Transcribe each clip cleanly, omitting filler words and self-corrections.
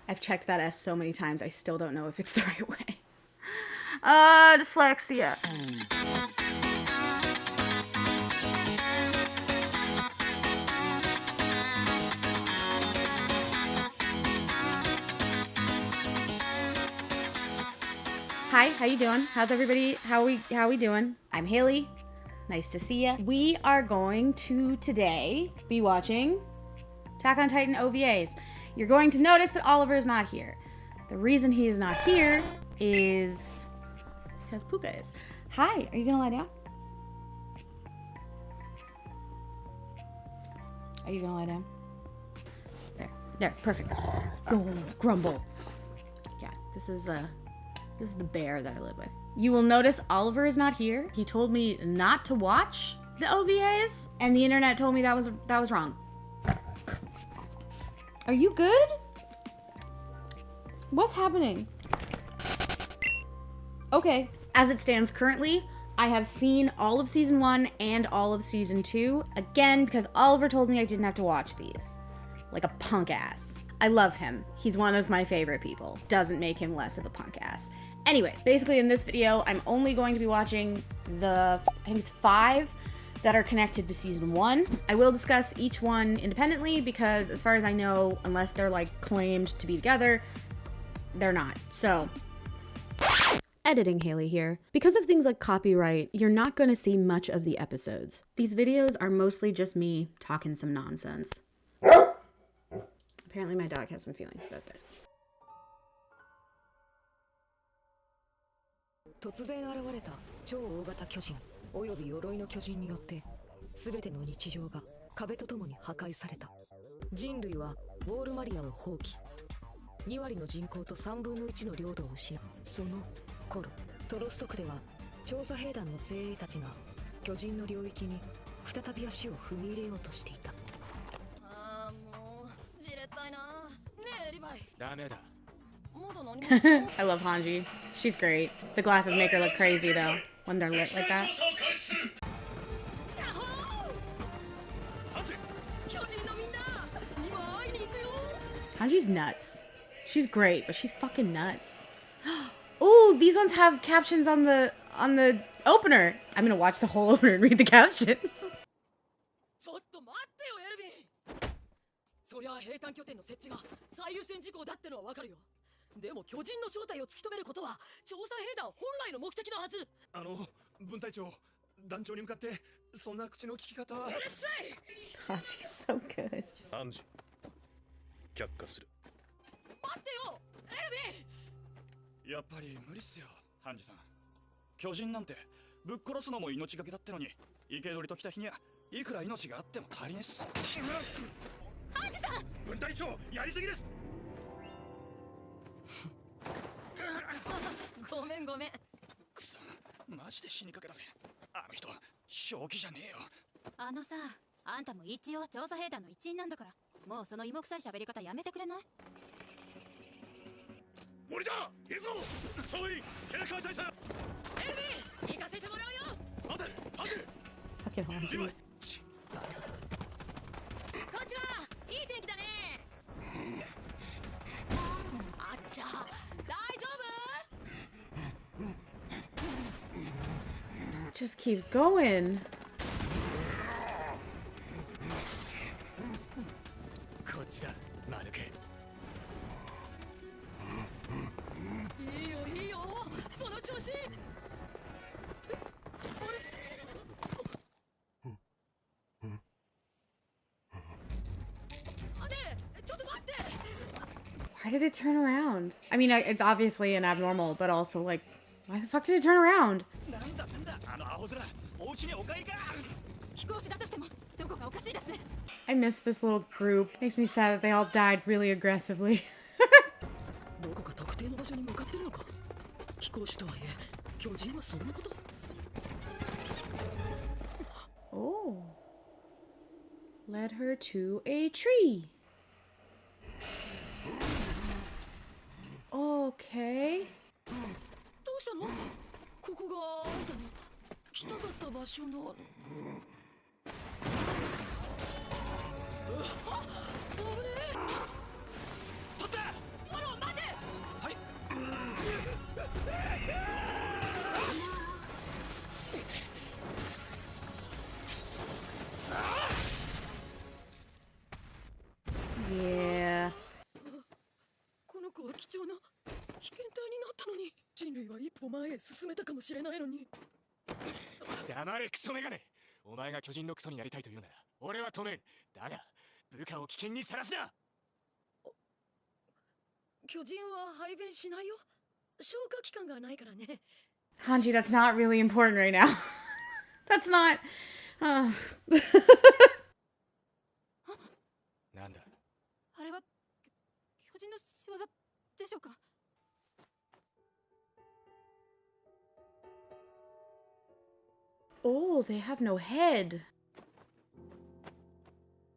I've checked that S so many times, I still don't know if it's the right way. Dyslexia. Hi, how you doing? How's everybody? How we doing? I'm Hayley. Nice to see ya. We are going to today be watching Attack on Titan OVAs. You're going to notice that Oliver is not here. The reason he is not here is because Puka is. Hi, are you gonna lie down? Are you gonna lie down? There, perfect. Oh, grumble. Yeah, this is the bear that I live with. You will notice Oliver is not here. He told me not to watch the OVAs, and the internet told me that was wrong. Are you good? What's happening? Okay. As it stands currently, I have seen all of season 1 and all of season 2, again, because Oliver told me I didn't have to watch these. Like a punk ass. I love him. He's one of my favorite people. Doesn't make him less of a punk ass. Anyways, basically in this video, I'm only going to be watching I think it's 5 that are connected to season 1. I will discuss each one independently because as far as I know, unless they're like claimed to be together, they're not. So, editing Hayley here. Because of things like copyright, you're not going to see much of the episodes. These videos are mostly just me talking some nonsense. Apparently my dog has some feelings about this. 突然現れた超大型巨人および鎧の巨人によって全ての日常が壁とともに破壊された。人類はウォールマリアを放棄。2割の人口と3分の1の領土を失う。その頃、トロスト区では調査兵団の精鋭たちが巨人の領域に再び足を踏み入れようとしていた。ああ、もうじれったいな。ねえ、リヴァイ。ダメだ。I love Hanji. She's great. The glasses make her look crazy though, when they're lit like that. Hanji's nuts. She's great, but she's fucking nuts. Ooh, these ones have captions on the opener. I'm gonna watch the whole opener and read the captions. でも巨人の正体を突き止めることは調査兵団本来の目的のはず。分隊長、団長に向かってそんな口の利き方は。うるさい。God, she's so good. アンジ、却下する。待ってよ、エルビー。やっぱり無理っすよ、ハンジさん。巨人なんてぶっ殺すのも命がけだってのに、生け捕りと来た日にはいくら命があっても足りねえっす。ハンジさん。分隊長、やりすぎです。ごめん。くそ、マジで死にかけたぜ。あの人、正気じゃねえよ。あのさ、あんたも一応調査兵団の一員なんだから、もうその芋臭い喋り方やめてくれない？森田、いるぞ。総員、寺川大佐。エルビー、行かせてもらうよ。待て。Fucking Hanji. こっちはいい天気だね。あっちゃ、大丈夫？Just keeps going. こっちだ、マヌケ。いいよ、その調子。Why did it turn around? I mean, it's obviously an abnormal, but also like, why the fuck did it turn around? I miss this little group. Makes me sad that they all died really aggressively. Oh. Led her to a tree. Okay. どうしたの？ここがあんたの来たかった場所の。危ねえ。取って。マロ。を前へ進めたかもしれないのに。黙れクソメガネ。お前が巨人のクソになりたいというなら俺は止めん。だが部下を危険にさらすな。巨人は排便しないよ。消化器官がないからね。Hanji, that's not really important right now. That's not. なんだ。あれは巨人の仕業でしょうか。Oh, they have no head.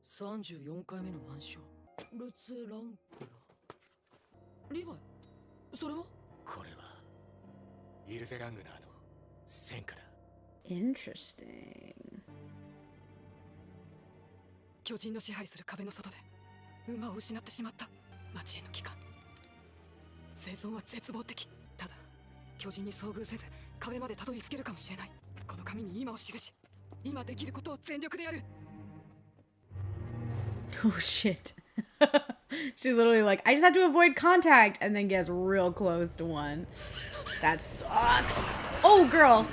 34回目の腕章。ルツランクラ。リヴァイ、それは？これはイルゼラングナーの戦果だ。 Interesting. 巨人の支配する壁の外で馬を失ってしまった町への帰還。生存は絶望的。ただ巨人に遭遇せず壁までたどり着けるかもしれない。この紙に今を記し、今できることを全力でやる。 Oh shit. She's literally like, I just have to avoid contact, and then gets real close to one. That sucks. Oh, girl.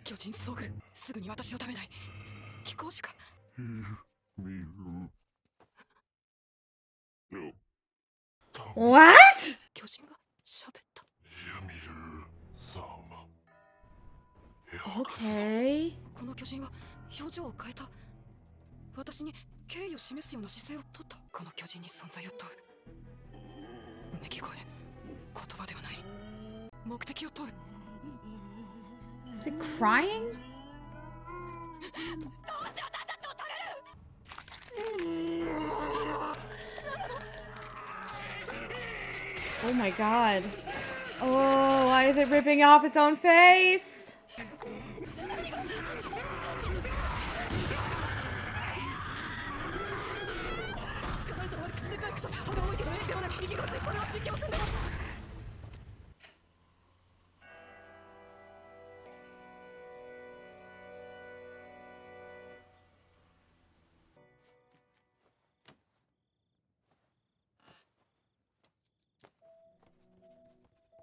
巨人遭遇、すぐに私を食べない。飛行士か。What? 巨人が喋った。Okay. この巨人は表情を変えた。私に敬意を示すような姿勢をとった。この巨人に存在を問う。うめき声、言葉ではない。目的を問う。Is it crying? どうして私たちを食べる？ Oh my god. Oh, why is it ripping off its own face?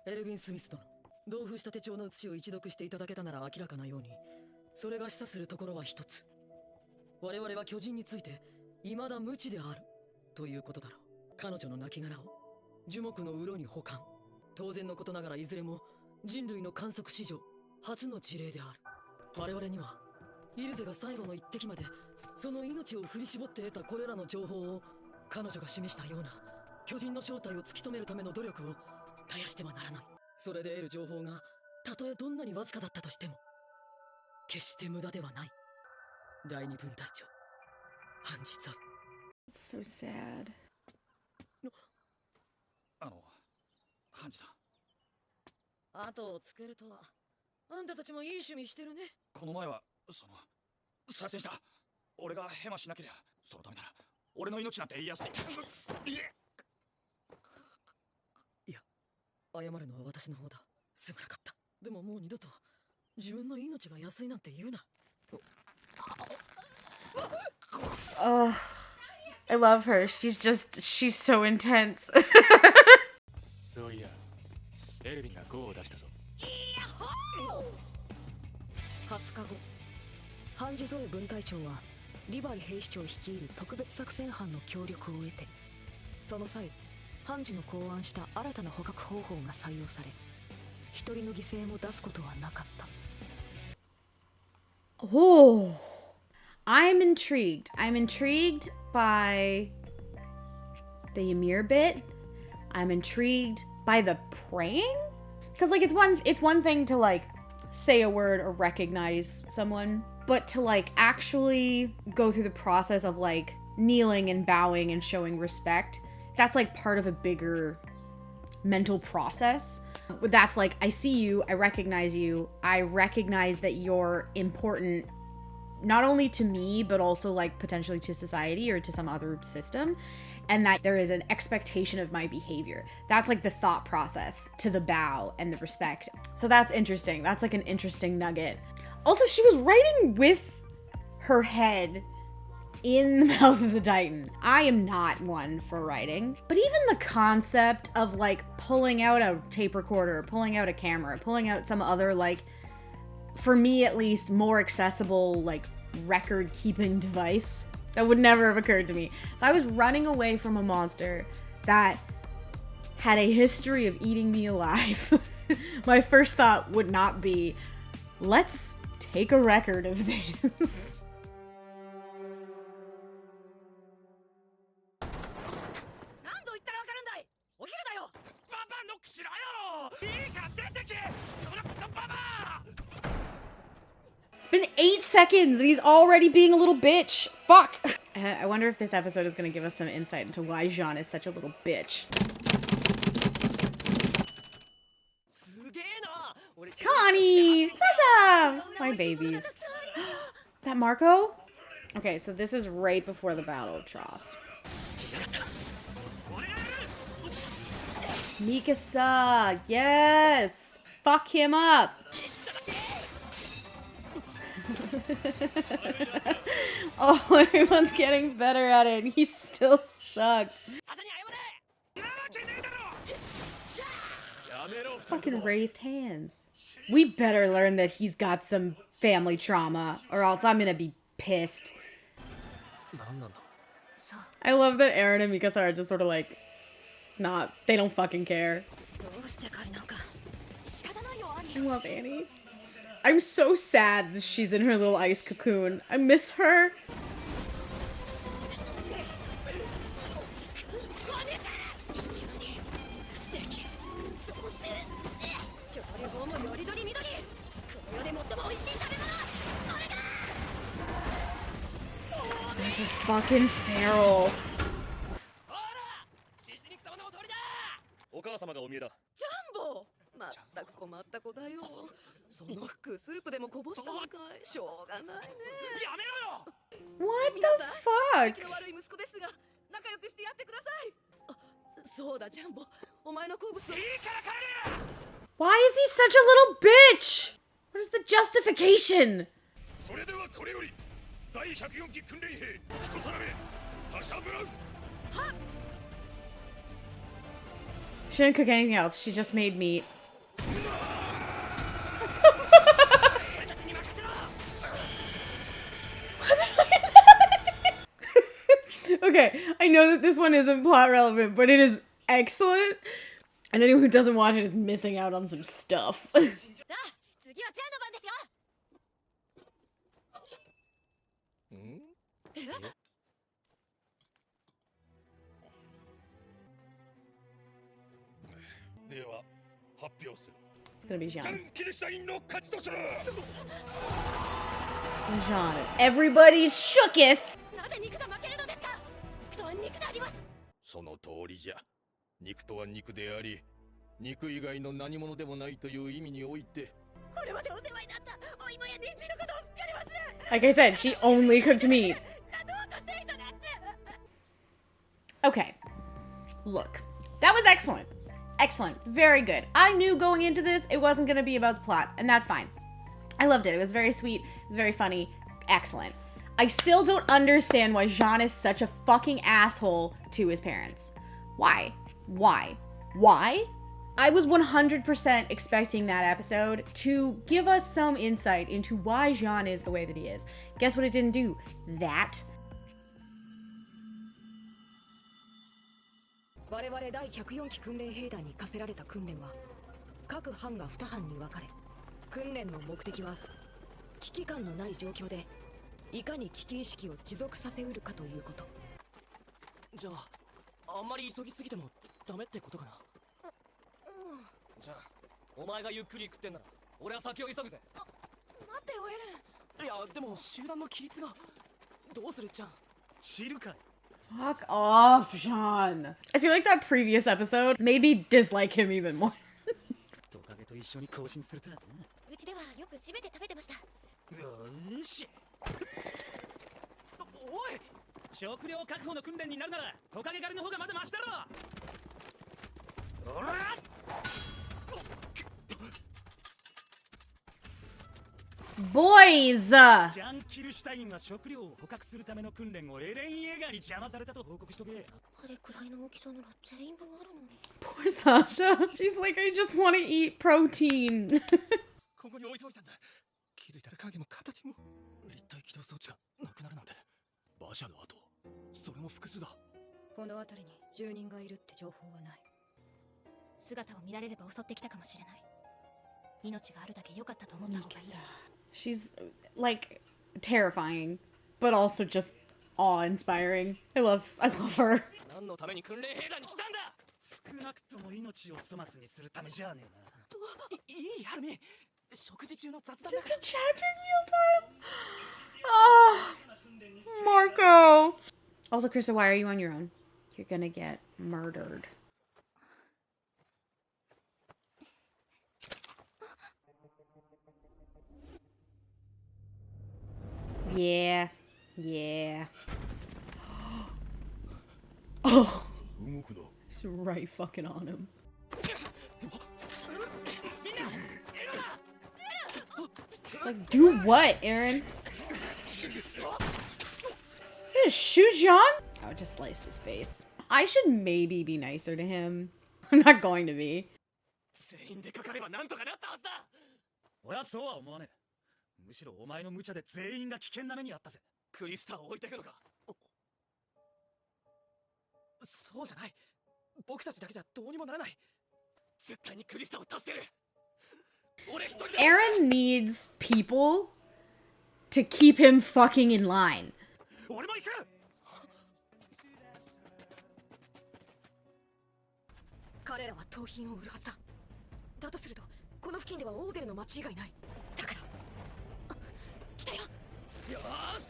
エルヴィン・スミス殿、同封した手帳の写しを一読していただけたなら明らかなように、それが示唆するところは一つ。我々は巨人について未だ無知であるということだろう。彼女の亡骸を樹木の鱗に保管。当然のことながらいずれも人類の観測史上初の事例である。我々にはイルゼが最後の一滴までその命を振り絞って得たこれらの情報を彼女が示したような巨人の正体を突き止めるための努力を絶やしてはならない。それで得る情報がたとえどんなにわずかだったとしても決して無駄ではない。第二分隊長ハンジザ。 It's so sad. ハンジさん、後をつけるとは。あんたたちもいい趣味してるね。この前は再戦した。俺がヘマしなければ、そのためなら俺の命なんて言いやすい。いや、謝るのは私の方だ。すまなかった。でももう二度と自分の命が安いなんて言うな。Oh, I love her. She's so intense. そういやエルヴィンがゴーを出したぞ。20日後、ハンジゾエ分隊長はリヴァイ兵士長率いる特別作戦班の協力を得て、その際ハンジの考案した新たな捕獲方法が採用され、一人の犠牲も出すことはなかった。 Oh, I'm intrigued. I'm intrigued by the Ymir bit. I'm intrigued by the praying, because like it's one thing to like say a word or recognize someone, but to like actually go through the process of like kneeling and bowing and showing respect, that's like part of a bigger mental process. That's like, I see you, I recognize that you're important, not only to me, but also like potentially to society or to some other system, and that there is an expectation of my behavior. That's like the thought process to the bow and the respect. So that's interesting. That's like an interesting nugget. Also, she was writing with her head in the mouth of the Titan. I am not one for writing, but even the concept of like pulling out a tape recorder, pulling out a camera, pulling out some other like, for me at least, more accessible like record keeping device, that would never have occurred to me. If I was running away from a monster that had a history of eating me alive, my first thought would not be, let's take a record of this. 何度言ったらわかるんだい。お昼だよ。ババノックしろよ。いいから出てけ。このクソババア。 It's been 8 seconds and he's already being a little bitch. Fuck. I wonder if this episode is going to give us some insight into why Jean is such a little bitch. すげえな。俺 Connie! Sasha! My babies. Is that Marco? Okay, so this is right before the Battle of Tross. Mikasa! Yes! Fuck him up! Oh, everyone's getting better at it and he still sucks. His fucking raised hands. We better learn that he's got some family trauma or else I'm gonna be pissed. I love that Eren and Mikasa are just sort of like, not, they don't fucking care. I love Annie. I'm so sad that she's in her little ice cocoon. I miss her. Sasha's fucking feral. お母様がお見えだ。ジャンボ。まったく困った子だよ。その服スープでもこぼしたのかい。しょうがないね。やめろよ。 What 皆さん、 the 口の fuck? 悪い息子ですが、仲良くしてやってください。あ、そうだジャンボ。お前の好物を。いいから帰れ。 Why is he such a little bitch? What is the justification? それではこれより第104期訓練兵一皿目サシャ・ブラウス。 She didn't cook anything else. She just made meat. Okay, I know that this one isn't plot relevant, but it is excellent. And anyone who doesn't watch it is missing out on some stuff. さあ次はチャンの番ですよ。では発表する。 It's gonna be Jean. 全キリシタインの勝ちとする。 Jean. Everybody's shooketh. なぜ肉が負けるのですか。人は肉であります。その通りじゃ。肉とは肉であり、肉以外の何物でもないという意味において。これまでお世話になったお芋や人参のことをすっかり忘れ。 Like I said, she only cooked meat. 勝とうとしていたなんて。 Okay. Look. That was excellent. Excellent. Very good. I knew going into this it wasn't going to be about the plot, and that's fine. I loved it. It was very sweet. It was very funny. Excellent. I still don't understand why Jean is such a fucking asshole to his parents. Why? Why? Why? I was 100% expecting that episode to give us some insight into why Jean is the way that he is. Guess what it didn't do? That. 我々第104期訓練兵団に課せられた訓練は各班が2班に分かれ、訓練の目的は危機感のない状況でいかに危機意識を持続させうるかということ。じゃあ、あんまり急ぎすぎてもダメってことかな。じゃあ、お前がゆっくり食ってんなら俺は先を急ぐぜ。待ってよエレン。いや、でも集団の規律がどうするっちゃん。知るかい。 Fuck off, Jean. I feel like that previous episode made me dislike him even more. トカゲと一緒に行進するとはな。うちではよく締めて食べてました。よし。おい、食料確保の訓練になるならトカゲ狩りの方がまだマシだろ。おら。Boys! ジャン・キルシュタインは食料を捕獲するための訓練をエレン・イェーガーに邪魔されたと報告しとけ。あれくらいの大きさなら全員分あるのに。 Poor Sasha. She's like, I just want to eat protein. ここに置いておいたんだ。気づいたら影も形も立体起動装置がなくなるなんて。馬車の跡、それも複数だ。この辺りに住人がいるって情報はない。姿を見られれば襲ってきたかもしれない。命があるだけ良かったと思った方がいい。 She's like terrifying, but also just awe-inspiring. I love her. 何のために訓練兵団に来たんだ。少なくとも命を粗末にするためじゃねえな。いいハルミ、食事中の雑談だ Just から。 a chatting meal time. Oh, Marco. Also, Krista, why are you on your own? You're gonna get murdered. Yeah. Yeah. Oh. He's right fucking on him. Like, do what, Aaron? Just shoot John? I would just slice his face. I should maybe be nicer to him. I'm not going to be. 全員でかかればなんとかなったはずだ。俺はそうは思わねえ。むしろお前の無茶で全員が危険な目にあったぜ。クリスタを置いてくのか。そうじゃない。僕たちだけじゃどうにもならない。絶対にクリスタを助ける。俺一人で。 Aaron needs people to keep him fucking in line. 俺も行く。彼らは盗品を売るはずだ。だとするとこの付近ではオーデルの町以外ない。だからあ、来たよ。よーし。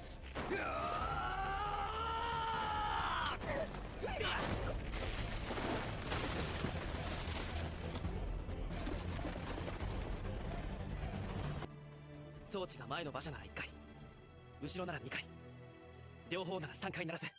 装置が前の馬車なら1回、後ろなら2回、両方なら3回鳴らせ。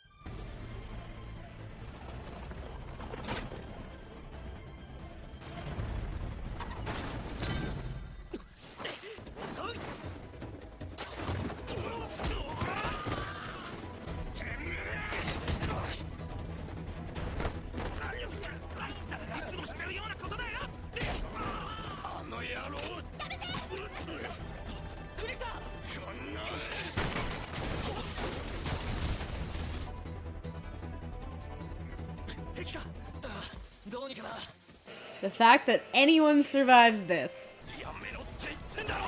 The fact that anyone survives this. やめろって言ってんだろ。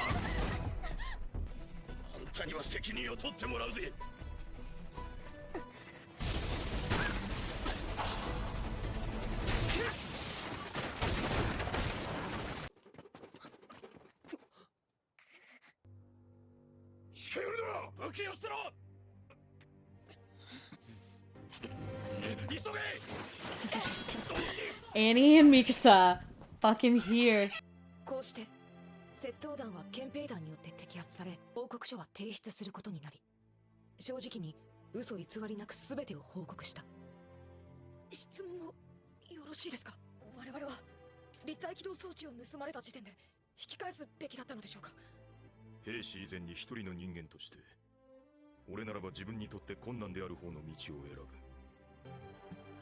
あんたには責任を取ってもらうぜ。近寄るな。武器を捨てろ。急げ。 Annie and Mikasa fucking here. こうして窃盗団は憲兵団によって摘発され、報告書は提出することになり、正直に嘘偽りなく全てを報告した。質問をよろしいですか。我々は立体起動装置を盗まれた時点で引き返すべきだったのでしょうか。兵士以前に一人の人間として、俺ならば自分にとって困難である方の道を選ぶ。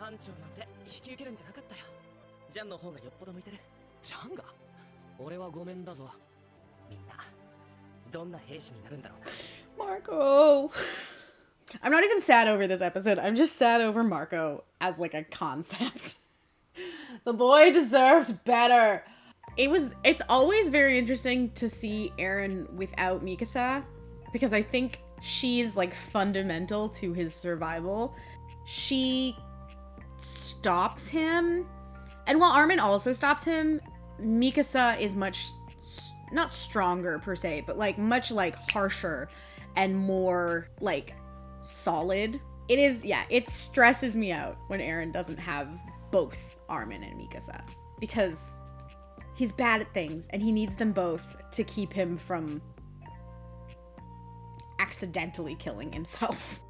班長なんて引き受けるんじゃなかったよ。ジャンの方がよっぽど向いてる。ジャンが？俺はごめんだぞ。みんなどんな兵士になるんだろうな。 Marco. I'm not even sad over this episode. I'm just sad over Marco as like a concept. The boy deserved better. It's always very interesting to see Eren without Mikasa because I think she's like fundamental to his survival. She stops him, and while Armin also stops him, Mikasa is much not stronger per se, but like much like harsher and more like solid. It stresses me out when Eren doesn't have both Armin and Mikasa because he's bad at things and he needs them both to keep him from accidentally killing himself.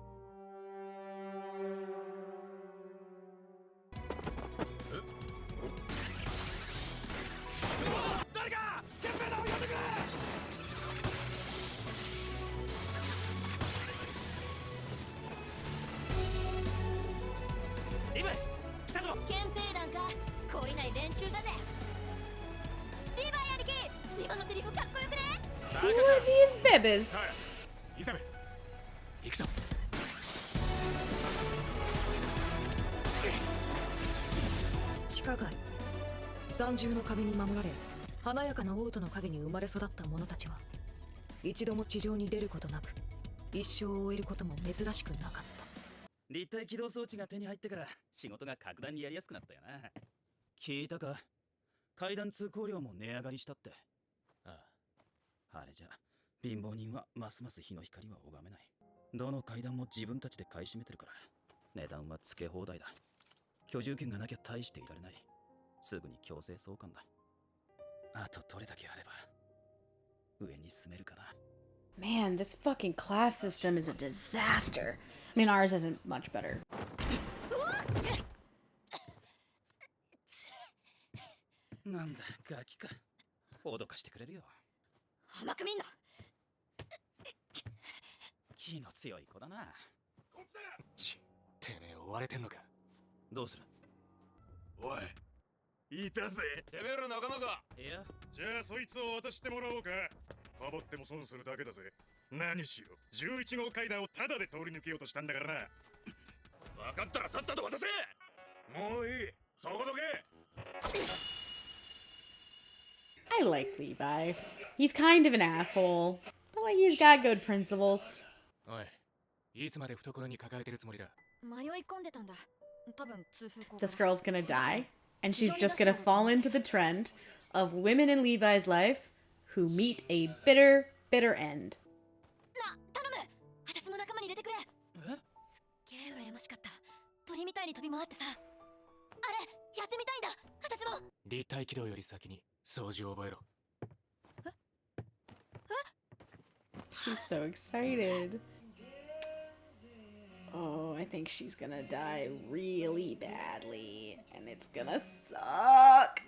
bib is. イザベ行くぞ。地下街三重の壁に守られ華やかな王都の陰に生まれ育った者たちは一度も地上に出ることなく一生を終えることも珍しくなかった。立体起動装置が手に入ってから仕事が格段にやりやすくなったよな。聞いたか、階段通行料も値上がりしたって。ああ、あれじゃ貧乏人はますます日の光は拝めない。どの階段も自分たちで買い占めてるから値段はつけ放題だ。居住権がなきゃ大していられない。すぐに強制送還だ。あとどれだけあれば上に住めるかな。Man, this fucking class system is a disaster. I mean, ours isn't much better. なんだガキか。脅かしてくれるよ。甘く見んな。気の強い子だな。てめえ追われてんのか。どうする。おい、いたぜ。てめえら仲間か。いや、じゃあそいつを渡してもらおうか。かぼっても損するだけだぜ。何しろ11号階段をタダで通り抜けようとしたんだからな。分かったらさっさと渡せ。もういい、そこどけ。 I like Levi. He's kind of an asshole, but like he's got good principles. おい、いつまで懐に抱えてるつもりだ。迷い込んでたんだ。多分痛風効果。 This girl's gonna die, and she's just gonna fall into the trend of women in Levi's life who meet a bitter, bitter end. な、頼む。私も仲間に入れてくれ。すっげえ羨ましかった。鳥みたいに飛び回ってさ。あれ、やってみたいんだ。私も。立体起動より先に掃除を覚えろ。She's so excited. Oh, I think she's gonna die really badly, and it's gonna suck.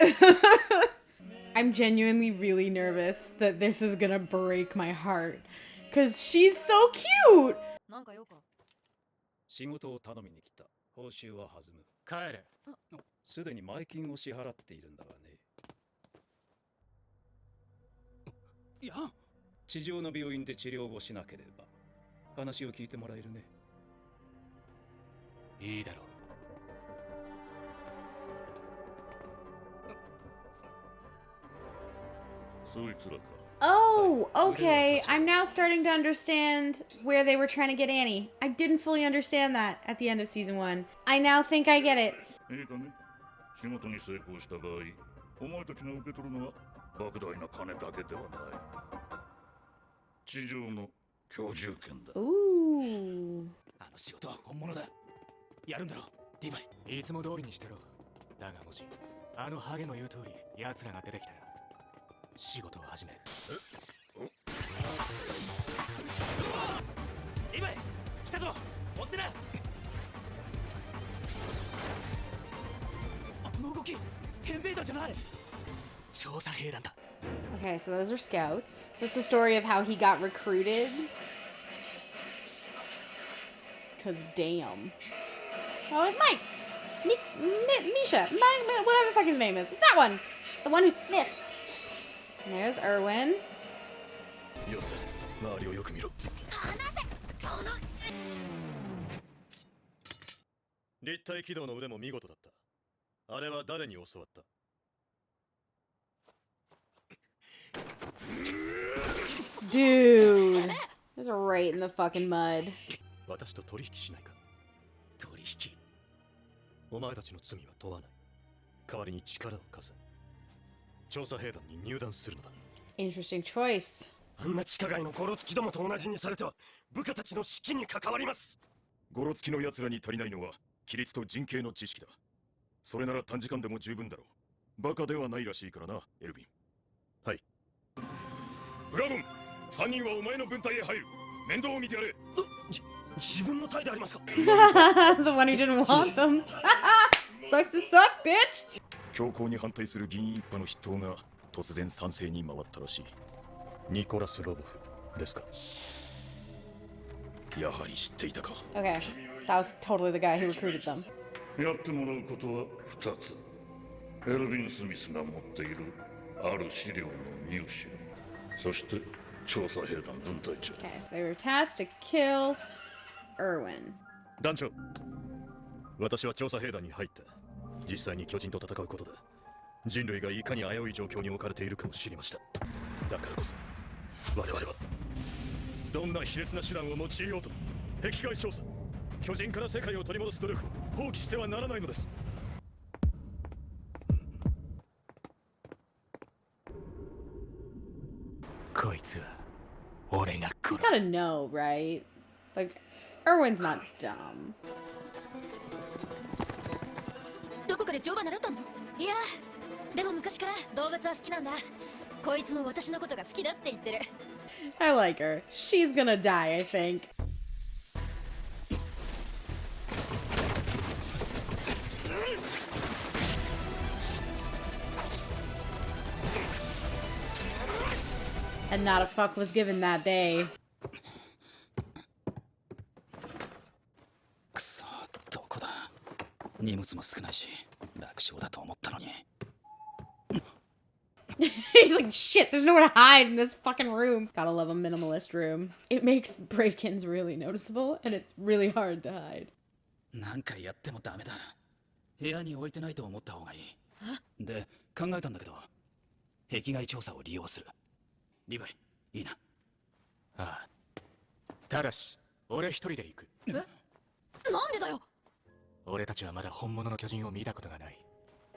I'm genuinely really nervous that this is gonna break my heart, because she's so cute! なんかよか。仕事を頼みに来た。報酬は弾む。帰れ。すでに前金を支払っているんだがね。いや、地上の病院で治療をしなければ話を聞いてもらえるね。いいだろう。そいつらか。 Oh, okay. I'm now starting to understand where they were trying to get Annie. I didn't fully understand that at the end of season 1. I now think I get it. いいかね。仕事に成功した場合、お前たちが受け取るのは莫大な金だけではない。地上の居住権だ。Ooh. あの仕事は本物だ。やるんだろ、リヴァイ。いつも通りにしてろ。だがもしあのハゲの言う通り奴らが出てきたら仕事を始める。リヴァイ、来たぞ。追ってな。あの動き、憲兵団じゃない。調査兵団だ。 Okay, so those are scouts. That's the story of how he got recruited. Cause damn. Oh, it's Mike. Misha. Mike, whatever the fuck his name is. It's that one. It's the one who sniffs. And there's Erwin. よせ、周りをよく見ろ。立体起動の腕も見事だった。あれは誰に教わった？ Dude. It's right in the fucking mud. 私と取引しないか。取引。お前たちの罪は問わない。代わりに力を貸せ。調査兵団に入団するのだ。 Interesting choice. あんな地下街のゴロつきどもと同じにされては部下たちの士気に関わります。ゴロつきの奴らに足りないのは規律と人形の知識だ。それなら短時間でも十分だろう。バカではないらしいからな、エルヴィン。はい。ブラゴン、3人はお前の分隊へ入る。面倒を見てやれ。自分の隊でありますか。 The one who didn't want them. Sucks to suck, bitch! 強行に反対する議員一派の筆頭が突然賛成に回ったらしい。ニコラス・ロボフですか。やはり知っていたか。 Okay, that was totally the guy who recruited them. やってもらうことは2つ。エルヴィン・スミスが持っているある資料の入手。そして調査兵団分隊長。 Okay, so they were tasked to kill Erwin. 団長、私は調査兵団に入って実際に巨人と戦うことで人類がいかに危うい状況に置かれているかを知りました。だからこそ我々はどんな卑劣な手段を用いようと壁外調査、巨人から世界を取り戻す努力を放棄してはならないのです。こいつは俺が You 殺 gotta す。 know, right? Like, Erwin's not dumb. どこかで乗馬習ったの？いや、でも昔から動物は好きなんだ。こいつも私のことが好きだって言ってる。 I like her. She's gonna die, I think. And not a fuck was given that day. くそ、どこだ。荷物も少ないし楽勝だと思ったのに。He's like, shit, there's nowhere to hide in this fucking room. Gotta love a minimalist room. It makes break-ins really noticeable, and it's really hard to hide. なんかやってもダメだ。部屋に置いてないと思った方がいい。で、考えたんだけど、壁外調査を利用する。リヴァイ、いいな。ああ。ただし、俺一人で行く。え？なんでだよ。俺たちはまだ本物の巨人を見たことがない。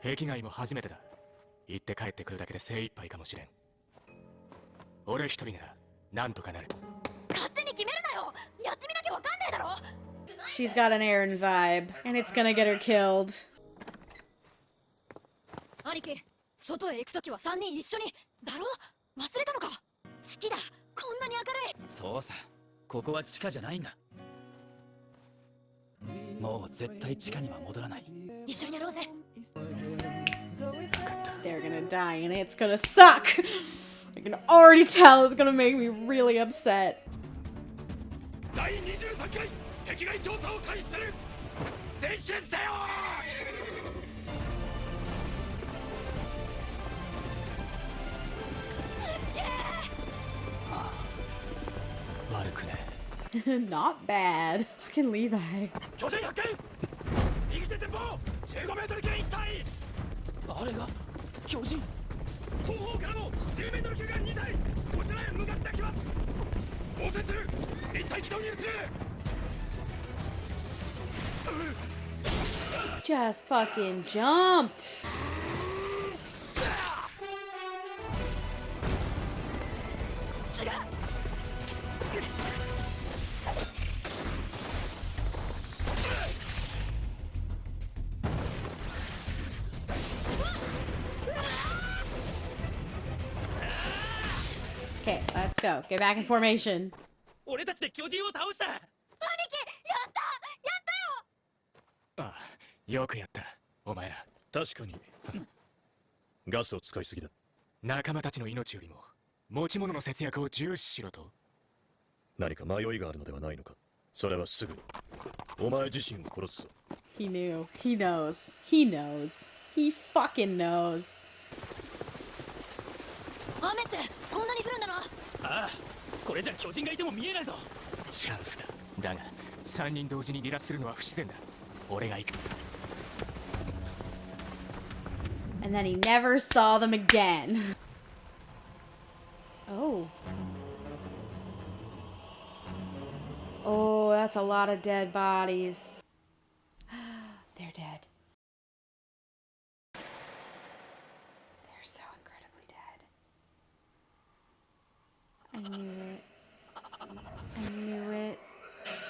壁外も初めてだ。行って帰ってくるだけで精一杯かもしれん。俺一人ならなんとかなる。勝手に決めるなよ。やってみなきゃわかんないだろ。 She's got an Aaron vibe, and it's gonna get her killed. 兄貴、外へ行くときは3人一緒にだろ。忘れたのか。好きだ、こんなに明るい。そうさ、ここは地下じゃないんだ。もう絶対地下には戻らない。一緒にやろうぜ。 They're gonna die, and it's gonna suck! I can already tell it's gonna make me really upset. 第23回壁外調査を開始する。前進せよ。悪くね。Not bad. Fucking Levi. 巨人発見。右手前方15メートル級一体。あれが巨人。後方からも10メートル級が2体こちらへ向かってきます。応戦する。一体軌道に移る。 Just fucking jumped. Okay, let's go. Get back in formation. 俺たちで巨人を倒した。兄貴、やったよ。ああ、よくやった、お前ら。確かにガスを使いすぎだ。仲間たちの命よりも持ち物の節約を重視しろと。何か迷いがあるのではないのか。それはすぐにお前自身を殺すぞ。 He knew. He knows. He knows. He fucking knows. 雨ってこんなに降るんだな。ああ、これじゃ巨人がいても見えないぞ。チャンスだ。だが3人同時に離脱するのは不自然だ。俺が行く。 And then he never saw them again. Oh. Oh, that's a lot of dead bodies. They're dead. They're so incredibly dead. I knew it. I knew it.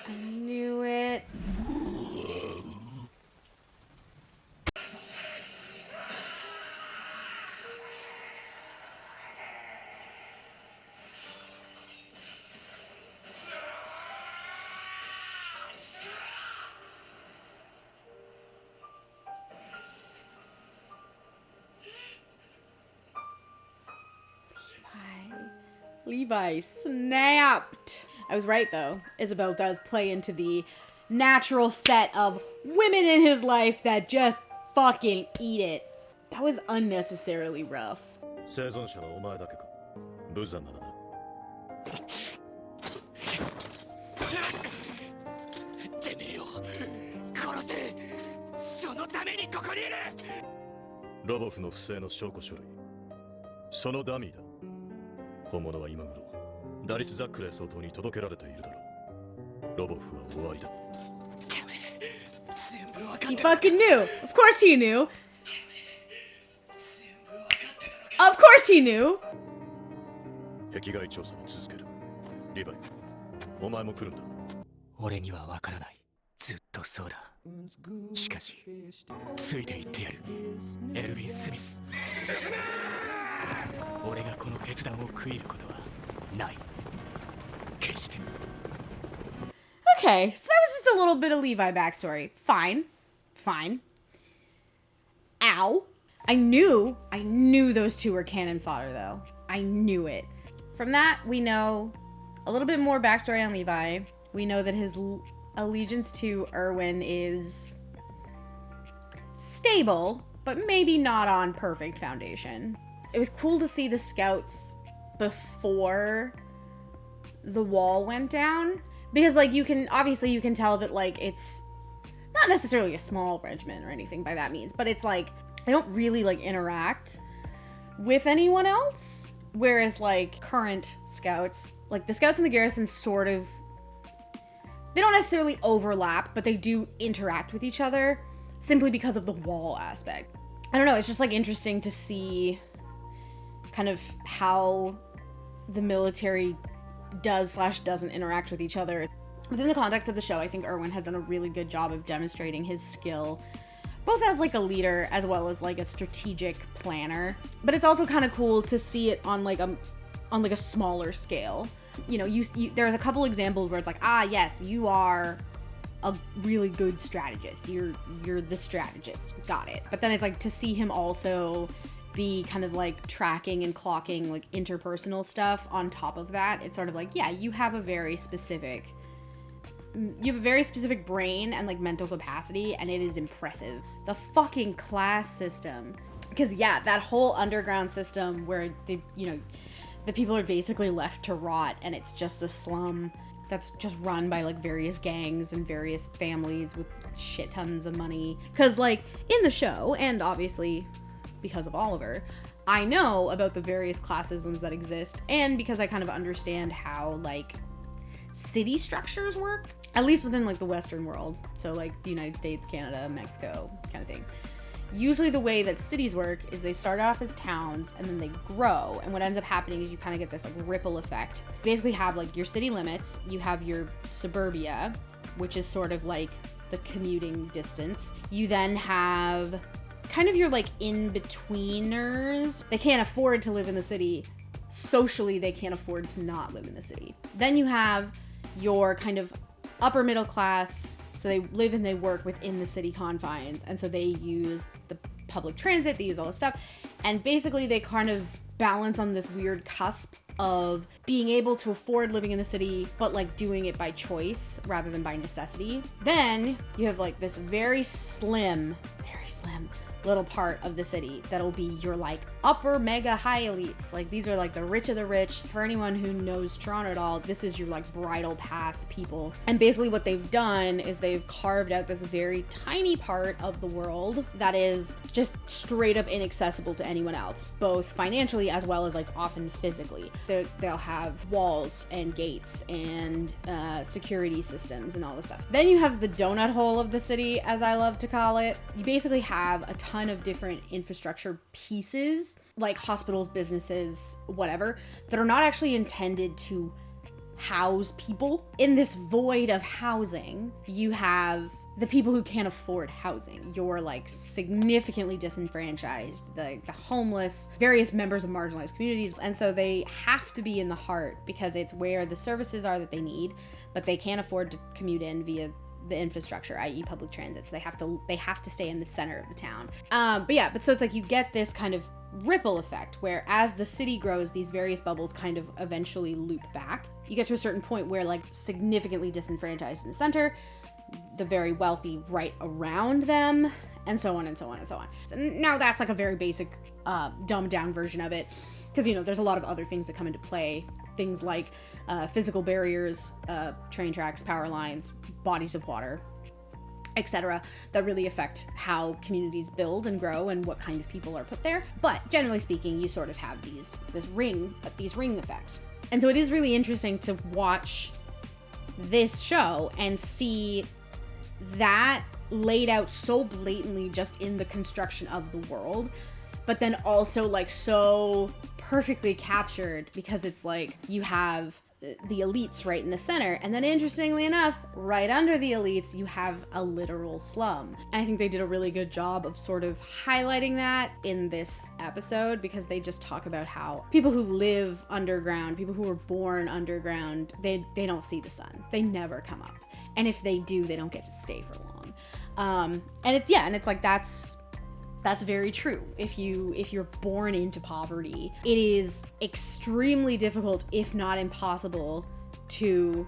I knew it. Levi snapped. I was right though. Isabel does play into the natural set of women in his life that just fucking eat it. That was unnecessarily rough. 生存者はお前だけか。無残なだな。殺せ。そのためにここにいる。ロボフの不正の証拠書類、そのダミーだ。本物は今頃ダリス・ザックレー総統に届けられているだろう。ロボフは終わりだ。 He fucking knew. Of course he knew. Of course he knew. 壁外調査を続ける。リヴァイ、お前も来るんだ。俺にはわからない。ずっとそうだ。しかしついていってやる。エルヴィン・スミス。俺がこの決断を悔いることはない。決して。 Okay, so that was just a little bit of Levi backstory. Fine. Fine. Ow. I knew those two were cannon fodder, though. I knew it. From that, we know a little bit more backstory on Levi. We know that his allegiance to Erwin is stable, but maybe not on perfect foundation. It was cool to see the scouts before the wall went down, because like you can tell that like it's not necessarily a small regiment or anything by that means, but it's like they don't really like interact with anyone else, whereas like current scouts, like the scouts in the garrison sort of, they don't necessarily overlap, but they do interact with each other simply because of the wall aspect. I don't know, it's just like interesting to see kind of how the military doesn't interact with each other. Within the context of the show, I think Erwin has done a really good job of demonstrating his skill, both as like a leader as well as like a strategic planner. But it's also kind of cool to see it on like a smaller scale. You know, there's a couple examples where it's like, ah, yes, you are a really good strategist. You're the strategist. Got it. But then it's like to see him also be kind of like tracking and clocking like interpersonal stuff on top of that. It's sort of like, yeah, you have a very specific brain and like mental capacity, and it is impressive. The fucking class system, because yeah, that whole underground system where the people are basically left to rot, and it's just a slum that's just run by like various gangs and various families with shit tons of money. Because like in the show, and obviously because of Oliver, I know about the various classisms that exist, and because I kind of understand how like city structures work, at least within like the Western world. So like the United States, Canada, Mexico kind of thing. Usually the way that cities work is they start off as towns and then they grow. And what ends up happening is you kind of get this like ripple effect. You basically have like your city limits, you have your suburbia, which is sort of like the commuting distance. You then have kind of your like in-betweeners. They can't afford to live in the city. Socially, they can't afford to not live in the city. Then you have your kind of upper middle class, so they live and they work within the city confines, and so they use the public transit, they use all this stuff, and basically they kind of balance on this weird cusp of being able to afford living in the city, but like doing it by choice rather than by necessity. Then you have like this very slim little part of the city that'll be your like upper mega high elites. Like these are like the rich of the rich. For anyone who knows Toronto at all, this is your like bridle path people. And basically what they've done is they've carved out this very tiny part of the world that is just straight up inaccessible to anyone else, both financially as well as like often physically. They'll have walls and gates and security systems and all this stuff. Then you have the donut hole of the city, as I love to call it. You basically have a ton of different infrastructure pieces, like hospitals, businesses, whatever, that are not actually intended to house people. In this void of housing, you have the people who can't afford housing. You're like significantly disenfranchised, the homeless, various members of marginalized communities. And so they have to be in the heart because it's where the services are that they need, but they can't afford to commute in via the infrastructure, i.e. public transit. So they have to stay in the center of the town. But so it's like you get this kind of ripple effect where as the city grows, these various bubbles kind of eventually loop back. You get to a certain point where like significantly disenfranchised in the center, the very wealthy right around them, and so on and so on and so on. So now that's like a very basic dumbed down version of it, because there's a lot of other things that come into play. Things like physical barriers, train tracks, power lines, bodies of water, etc., that really affect how communities build and grow and what kind of people are put there. But generally speaking, you sort of have these ring effects. And so it is really interesting to watch this show and see that laid out so blatantly just in the construction of the world, but then also like so perfectly captured, because it's like you have the elites right in the center, and then interestingly enough, right under the elites you have a literal slum. And I think they did a really good job of sort of highlighting that in this episode, because they just talk about how people who live underground, people who were born underground, they don't see the sun. They never come up, and if they do, they don't get to stay for long. And it's like that's very true. If you're born into poverty, it is extremely difficult, if not impossible, to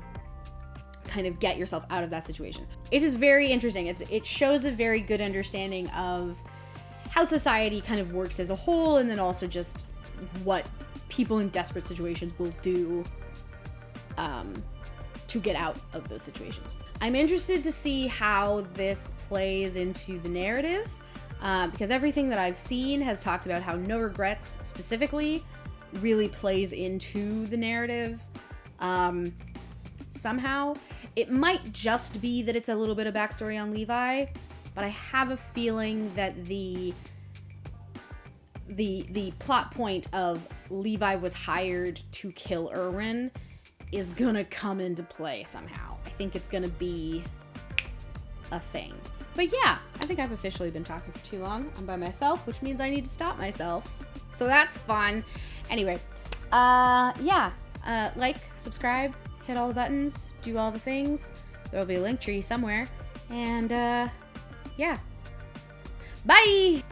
kind of get yourself out of that situation. It is very interesting. It shows a very good understanding of how society kind of works as a whole, and then also just what people in desperate situations will do to get out of those situations. I'm interested to see how this plays into the narrative. Because everything that I've seen has talked about how No Regrets specifically really plays into the narrative somehow. It might just be that it's a little bit of backstory on Levi, but I have a feeling that the plot point of Levi was hired to kill Erwin is gonna come into play somehow. I think it's gonna be a thing. But yeah, I think I've officially been talking for too long. I'm by myself, which means I need to stop myself. So that's fun. Anyway, like, subscribe, hit all the buttons, do all the things. There'll be a link tree somewhere. And yeah. Bye!